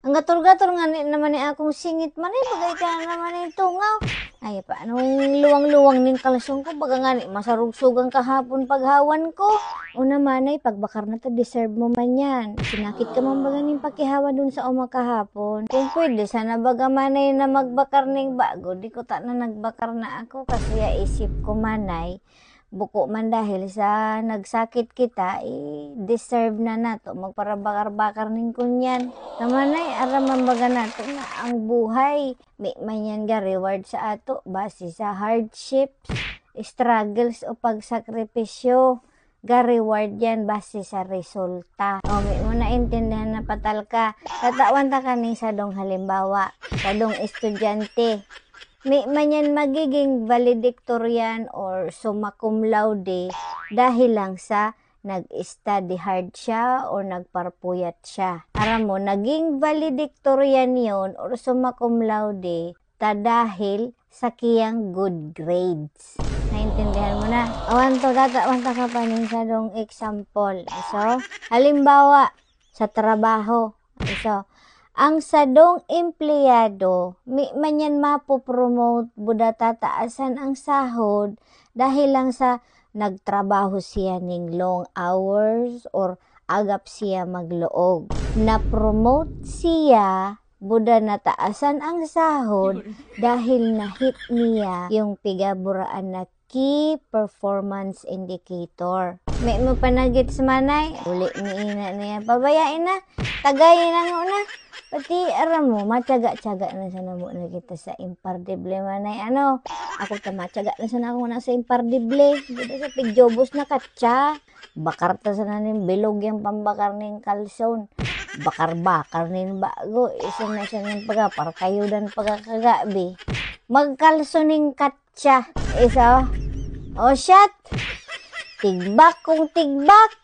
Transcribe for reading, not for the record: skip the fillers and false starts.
Ang gator-gator nga naman ni akong singit man bagay ka naman ni tungaw. Ay, paano luwang-luwang ning kalsong ko, baga nga masarugsugan kahapon paghawan ko. O naman ay, pagbakar na to, deserve mo man yan. Sinakit ka man baga ning pakihawan dun sa uma kahapon. Kung pwede, sana baga manay na magbakar ning bago, di ko ta na nagbakar na ako, kasi isip ko manay, buko man dahil sa nagsakit kita, deserve na nato magparabakar-bakar ning kunyan. Naman ay araman baga nato na ang buhay may manyan ga reward sa ato base sa hardships, struggles o pagsakripisyo. Ga reward yan base sa resulta. O may mo naintindihan na patal ka. Tatawan ta kaning sa dong halimbawa, sa dong estudyante. May manyan magiging valedictorian or summa cum laude dahil lang sa nag-study hard siya or nagparpuyat siya. Aram mo, naging valedictorian yon or summa cum laude dahil sa kiyang good grades. Naintindihan mo na? Awan to, ka pa rin sa dong example. So, halimbawa, sa trabaho. So, ang sadong empleyado, may manyan mapopromote buda tataasan ang sahod dahil lang sa nagtrabaho siya ning long hours or agap siya magloog. Na-promote siya buda nataasan ang sahod dahil na-hit niya yung pigaburaan na key performance indicator. May mo panagit sa manay, uli ni ina niya, pabayain na, tagayin na nga. Pati aram mo, matyaga-tyaga na sa namo na kita sa impardible manay. Ano, ako ta matyaga na sa nako na sa impardible. Dito sa pigjobos na katsa. Bakar ta sa nanin bilog yung pambakar ning kalson. Bakar-bakar nin bago. Isa na siya ng pagapar kayo dan pagkakagabi. Magkalsoning katsa. Isa, oh shot. Tigbak kung tigbak.